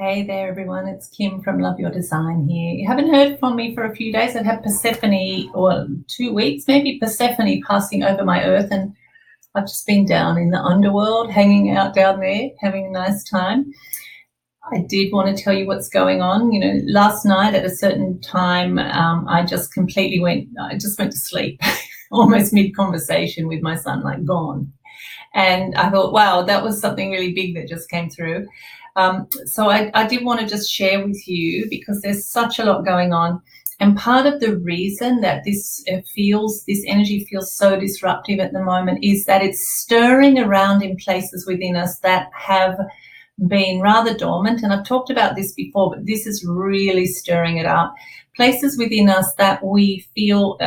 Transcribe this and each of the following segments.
Hey there, everyone. It's Kim from Love Your Design here. You haven't heard from me for a few days. I've had Persephone, or 2 weeks, maybe Persephone passing over my earth, and I've just been down in the underworld, hanging out down there, having a nice time. I did want to tell you what's going on. Last night at a certain time, I just went to sleep, almost mid-conversation with my son, like gone. And I thought, wow, that was something really big that just came through. So I did want to just share with you, because there's such a lot going on. And part of the reason that this energy feels so disruptive at the moment is that it's stirring around in places within us that have been rather dormant. And I've talked about this before, but this is really stirring it up. Places within us that we feel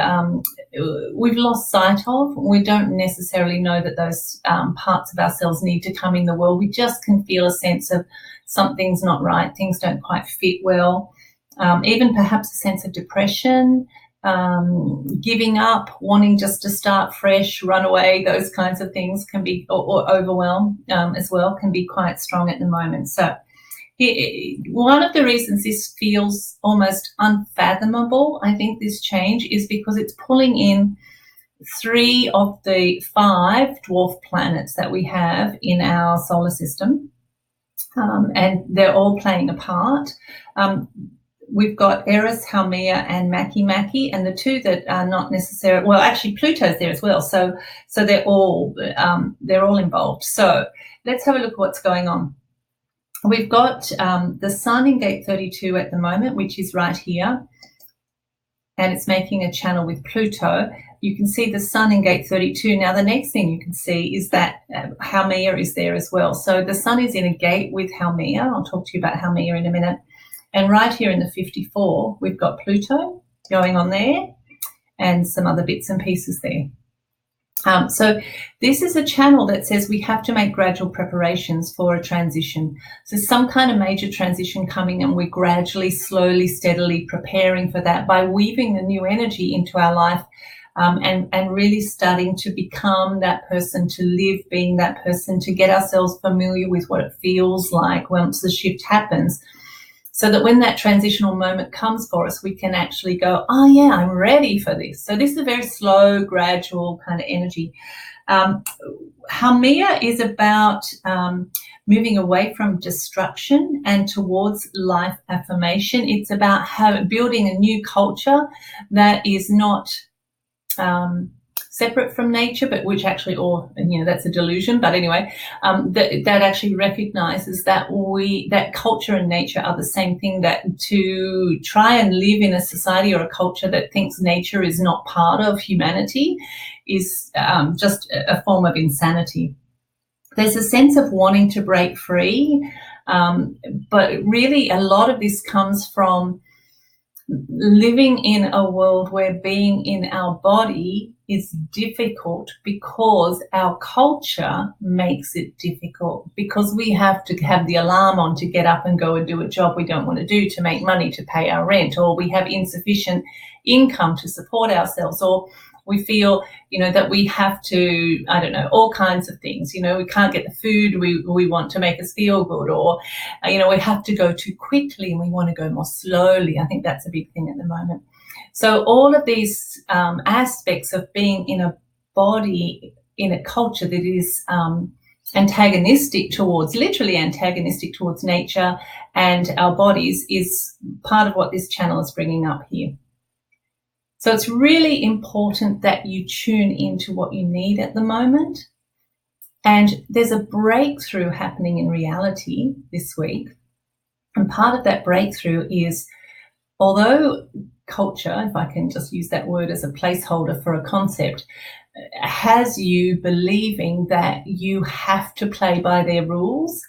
we've lost sight of. We don't necessarily know that those parts of ourselves need to come in the world. We just can feel a sense of something's not right, things don't quite fit well, even perhaps a sense of depression, giving up, wanting just to start fresh, run away, those kinds of things can be, or overwhelm as well, can be quite strong at the moment. So one of the reasons this feels almost unfathomable, I think, this change, is because it's pulling in 3 of the 5 dwarf planets that we have in our solar system, and they're all playing a part. We've got Eris, Haumea, and Makemake, and the 2 that are not necessarily, well, actually Pluto's there as well. So they're all involved. So let's have a look at what's going on. We've got the Sun in gate 32 at the moment, which is right here, and it's making a channel with Pluto. You can see the Sun in gate 32. Now, the next thing you can see is that Haumea is there as well. So the Sun is in a gate with Haumea. I'll talk to you about Haumea in a minute. And right here in the 54, we've got Pluto going on there and some other bits and pieces there. So this is a channel that says we have to make gradual preparations for a transition. So some kind of major transition coming, and we're gradually, slowly, steadily preparing for that by weaving the new energy into our life, and really starting to become that person, to live being that person, to get ourselves familiar with what it feels like once the shift happens, so that when that transitional moment comes for us, we can actually go, oh yeah, I'm ready for this. So this is a very slow, gradual kind of energy. Haumea is about moving away from destruction and towards life affirmation. It's about building a new culture that is not separate from nature, but which actually, that's a delusion. But anyway, that actually recognizes that that culture and nature are the same thing. That to try and live in a society or a culture that thinks nature is not part of humanity is just a form of insanity. There's a sense of wanting to break free, but really a lot of this comes from living in a world where being in our body is difficult because our culture makes it difficult, because we have to have the alarm on to get up and go and do a job we don't want to do to make money to pay our rent, or we have insufficient income to support ourselves, or we feel, that we have to, all kinds of things. We can't get the food we want to make us feel good, or, we have to go too quickly and we want to go more slowly. I think that's a big thing at the moment. So all of these aspects of being in a body, in a culture that is literally antagonistic towards nature and our bodies, is part of what this channel is bringing up here. So it's really important that you tune into what you need at the moment. And there's a breakthrough happening in reality this week. And part of that breakthrough is, although culture, if I can just use that word as a placeholder for a concept, has you believing that you have to play by their rules,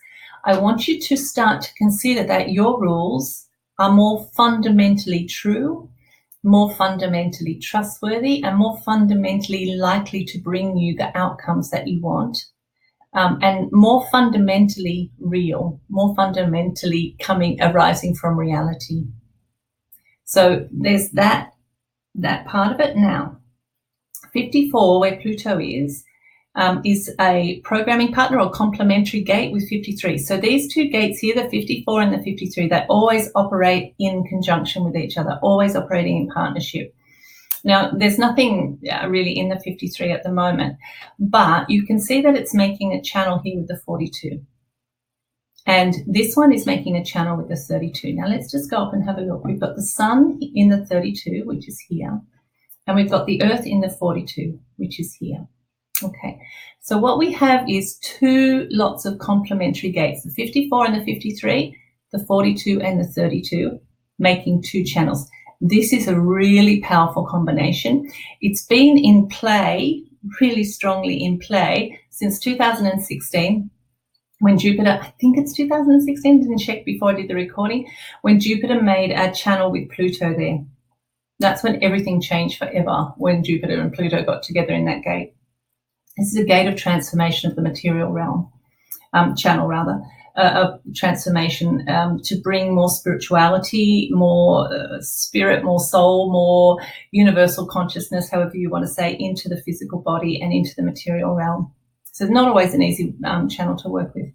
I want you to start to consider that your rules are more fundamentally true, more fundamentally trustworthy, and more fundamentally likely to bring you the outcomes that you want, and more fundamentally real, more fundamentally arising from reality. So there's that part of it. Now, 54, where Pluto is is a programming partner or complementary gate with 53. So these two gates here, the 54 and the 53, they always operate in conjunction with each other, always operating in partnership. Now, there's nothing really in the 53 at the moment, but you can see that it's making a channel here with the 42. And this one is making a channel with the 32. Now, let's just go up and have a look. We've got the sun in the 32, which is here, and we've got the earth in the 42, which is here. Okay, so what we have is two lots of complementary gates, the 54 and the 53, the 42 and the 32, making two channels. This is a really powerful combination. It's been in play, really strongly in play, since 2016, when Jupiter, I think it's 2016, didn't check before I did the recording, when Jupiter made a channel with Pluto there. That's when everything changed forever, when Jupiter and Pluto got together in that gate. This is a gate of transformation of the material realm, channel rather, of transformation to bring more spirituality, more spirit, more soul, more universal consciousness, however you want to say, into the physical body and into the material realm. So not always an easy channel to work with.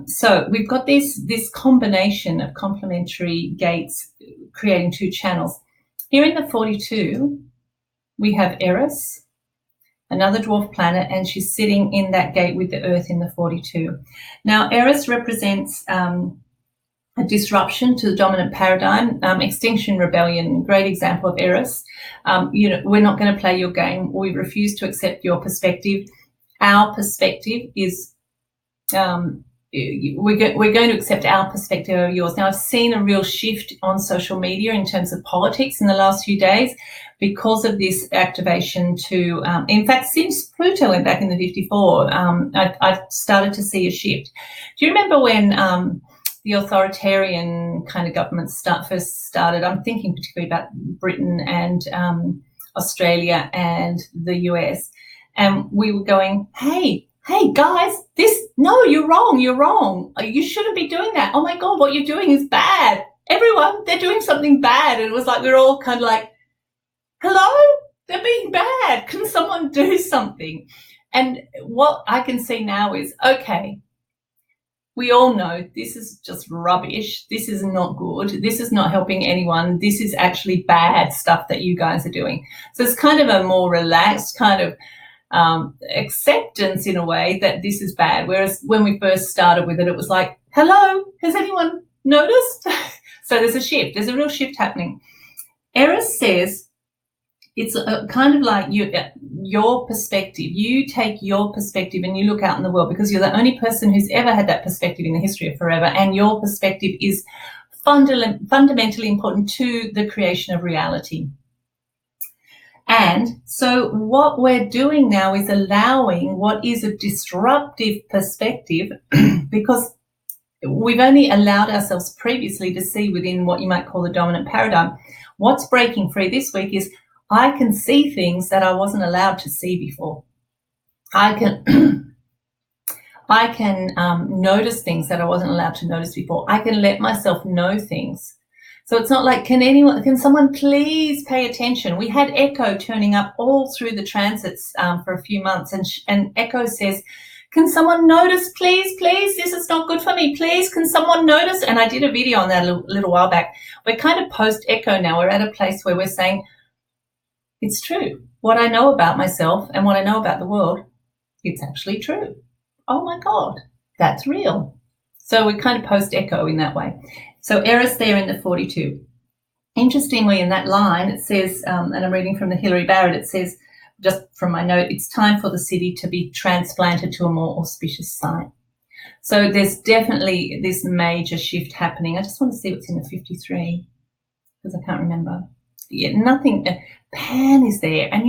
So we've got this combination of complementary gates creating two channels. Here in the 42, we have Eris, another dwarf planet, and she's sitting in that gate with the Earth in the 42. Now, Eris represents a disruption to the dominant paradigm, extinction rebellion, great example of Eris. We're not going to play your game. We refuse to accept your perspective. Our perspective is, we're going to accept our perspective over yours. Now, I've seen a real shift on social media in terms of politics in the last few days because of this activation to, in fact, since Pluto went back in the 54, I've started to see a shift. Do you remember when the authoritarian kind of governments first started? I'm thinking particularly about Britain and Australia and the US. And we were going, hey guys, you're wrong. You shouldn't be doing that. Oh my God, what you're doing is bad. Everyone, they're doing something bad. And it was like, we're all kind of like, hello, they're being bad. Can someone do something? And what I can see now is, okay, we all know this is just rubbish. This is not good. This is not helping anyone. This is actually bad stuff that you guys are doing. So it's kind of a more relaxed kind of acceptance in a way that this is bad. Whereas when we first started with it, it was like, hello, has anyone noticed? So there's a shift. There's a real shift happening. Eris says it's kind of like your perspective. You take your perspective and you look out in the world because you're the only person who's ever had that perspective in the history of forever, and your perspective is fundamentally important to the creation of reality. And so what we're doing now is allowing what is a disruptive perspective because we've only allowed ourselves previously to see within what you might call the dominant paradigm. What's breaking free this week is I can see things that I wasn't allowed to see before. I can notice things that I wasn't allowed to notice before. I can let myself know things. So it's not like, can someone please pay attention? We had Echo turning up all through the transits for a few months, and Echo says, can someone notice, please, this is not good for me, please, can someone notice? And I did a video on that a little while back. We're kind of post-Echo now. We're at a place where we're saying, it's true. What I know about myself and what I know about the world, it's actually true. Oh my God, that's real. So we're kind of post-Echo in that way. So Eris there in the 42. Interestingly, in that line, it says, and I'm reading from the Hilary Barrett, it says, just from my note, it's time for the city to be transplanted to a more auspicious site. So there's definitely this major shift happening. I just want to see what's in the 53 because I can't remember. Yeah, nothing. Pan is there. And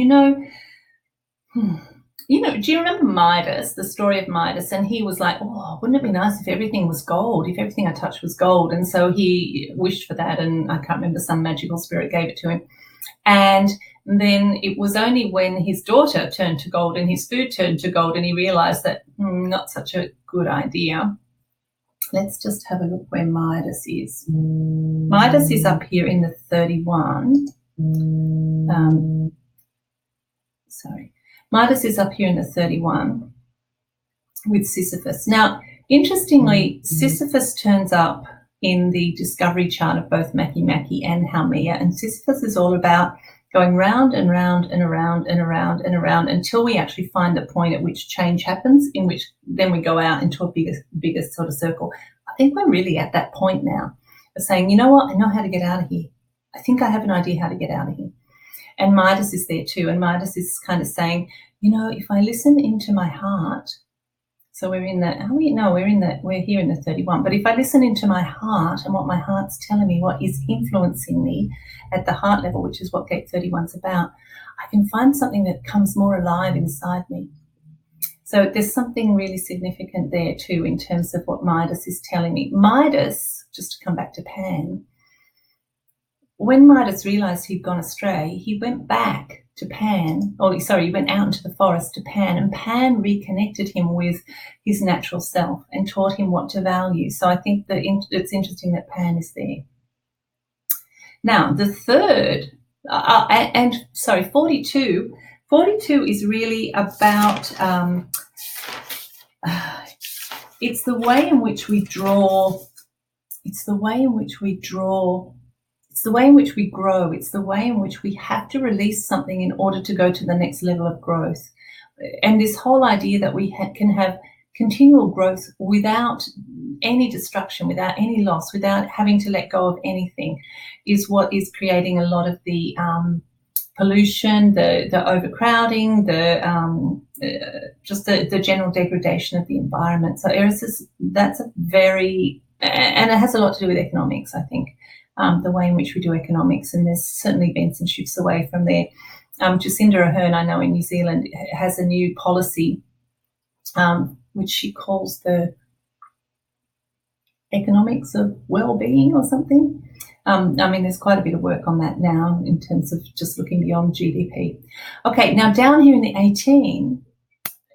do you remember Midas, the story of Midas? And he was like, oh, wouldn't it be nice if everything was gold, if everything I touched was gold? And so he wished for that, and I can't remember, some magical spirit gave it to him. And then it was only when his daughter turned to gold and his food turned to gold and he realized that not such a good idea. Let's just have a look where Midas is. Midas is up here in the 31. Midas is up here in the 31 with Sisyphus. Now, interestingly, Sisyphus turns up in the discovery chart of both Makemake and Haumea, and Sisyphus is all about going round and round and around and around and around until we actually find the point at which change happens, in which then we go out into a bigger sort of circle. I think we're really at that point now of saying, you know what, I know how to get out of here. I think I have an idea how to get out of here. And Midas is there too. And Midas is kind of saying, you know, if I listen into my heart, so we're in the, we're here in the 31. But if I listen into my heart and what my heart's telling me, what is influencing me at the heart level, which is what Gate 31's about, I can find something that comes more alive inside me. So there's something really significant there too in terms of what Midas is telling me. Midas, just to come back to Pan, when Midas realized he'd gone astray, he went back to Pan, he went out into the forest to Pan, and Pan reconnected him with his natural self and taught him what to value. So I think that it's interesting that Pan is there. Now, the third, 42. 42 is really about, it's the way in which we draw, it's the way in which we grow. It's the way in which we have to release something in order to go to the next level of growth. And this whole idea that we can have continual growth without any destruction, without any loss, without having to let go of anything, is what is creating a lot of the pollution, the overcrowding, just the general degradation of the environment. So Eris that's a very, and it has a lot to do with economics, I think. The way in which we do economics, and there's certainly been some shifts away from there. Jacinda Ardern, I know in New Zealand, has a new policy which she calls the economics of well-being or something. There's quite a bit of work on that now in terms of just looking beyond GDP. Okay, now down here in the 18,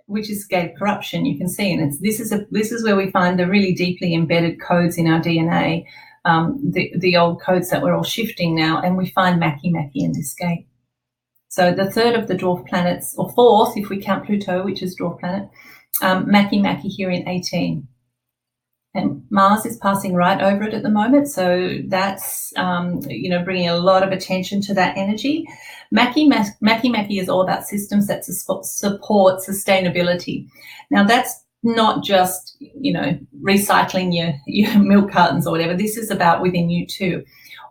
which is Gate of Corruption, you can see, and this is where we find the really deeply embedded codes in our DNA. The old codes that we're all shifting now, and we find Makemake in this gate. So the third of the dwarf planets, or fourth if we count Pluto, which is dwarf planet, Makemake here in 18. And Mars is passing right over it at the moment, so that's bringing a lot of attention to that energy. Makemake is all about systems that support sustainability. Now that's not just, recycling your milk cartons or whatever. This is about within you too.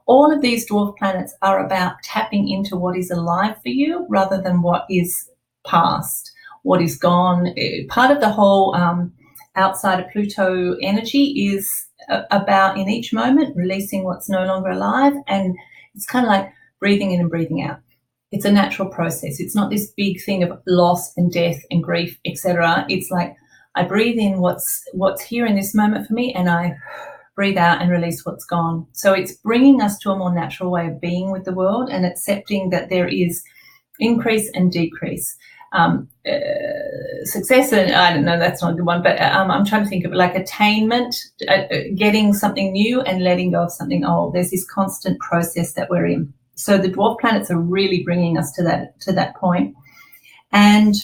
All of these dwarf planets are about tapping into what is alive for you rather than what is past, what is gone. Part of the whole outside of Pluto energy is about, in each moment, releasing what's no longer alive. And it's kind of like breathing in and breathing out. It's a natural process. It's not this big thing of loss and death and grief, etc. It's like, I breathe in what's here in this moment for me, and I breathe out and release what's gone. So it's bringing us to a more natural way of being with the world and accepting that there is increase and decrease. Success, and I don't know, that's not a good one, but I'm trying to think of it like attainment, getting something new and letting go of something old. There's this constant process that we're in. So the dwarf planets are really bringing us to that point. And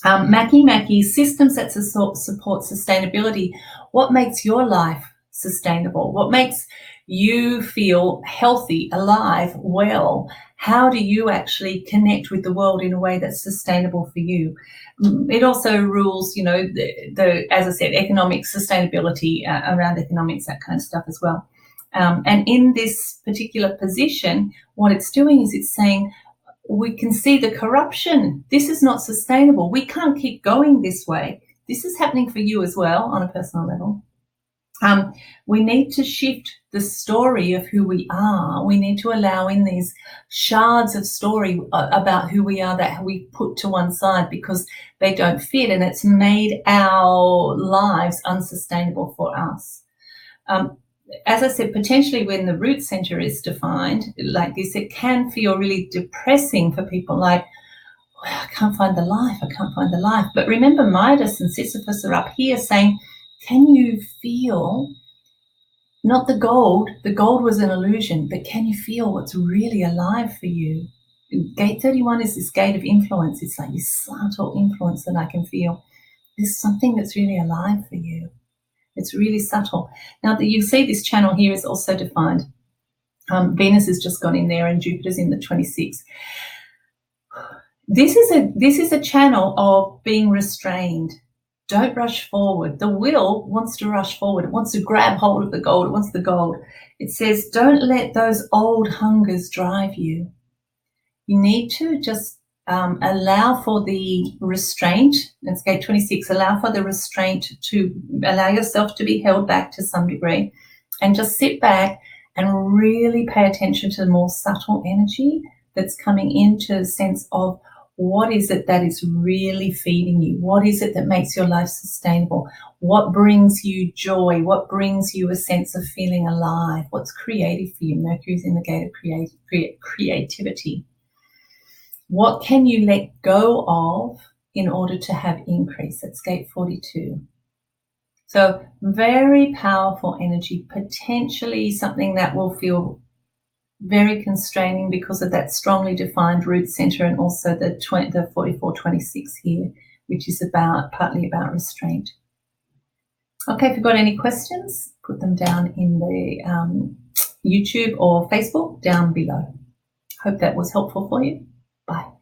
Makemake, systems that support sustainability. What makes your life sustainable? What makes you feel healthy, alive, well? How do you actually connect with the world in a way that's sustainable for you? It also rules, as I said, economic sustainability, around economics, that kind of stuff as well. And in this particular position, what it's doing is it's saying, we can see the corruption. This is not sustainable. We can't keep going this way. This is happening for you as well on a personal level. We need to shift the story of who we are. We need to allow in these shards of story about who we are that we put to one side because they don't fit, and it's made our lives unsustainable for us. As I said, potentially when the root center is defined like this, it can feel really depressing for people, like, I can't find the life, I can't find the life. But remember, Midas and Sisyphus are up here saying, can you feel, not the gold was an illusion, but can you feel what's really alive for you? Gate 31 is this gate of influence. It's like this subtle influence that I can feel. There's something that's really alive for you. It's really subtle. Now that you see this channel here is also defined. Venus has just gone in there and Jupiter's in the 26th. This is a channel of being restrained. Don't rush forward. The will wants to rush forward. It wants to grab hold of the gold. It wants the gold. It says, don't let those old hungers drive you. You need to just allow for the restraint. Let's go 26. Allow for the restraint to allow yourself to be held back to some degree, and just sit back and really pay attention to the more subtle energy that's coming into the sense of what is it that is really feeding you? What is it that makes your life sustainable? What brings you joy? What brings you a sense of feeling alive? What's creative for you? Mercury's in the gate of creativity. What can you let go of in order to have increase? That's gate 42. So very powerful energy, potentially something that will feel very constraining because of that strongly defined root center, and also the 44-26 here, which is partly about restraint. Okay, if you've got any questions, put them down in the YouTube or Facebook down below. Hope that was helpful for you. Bye.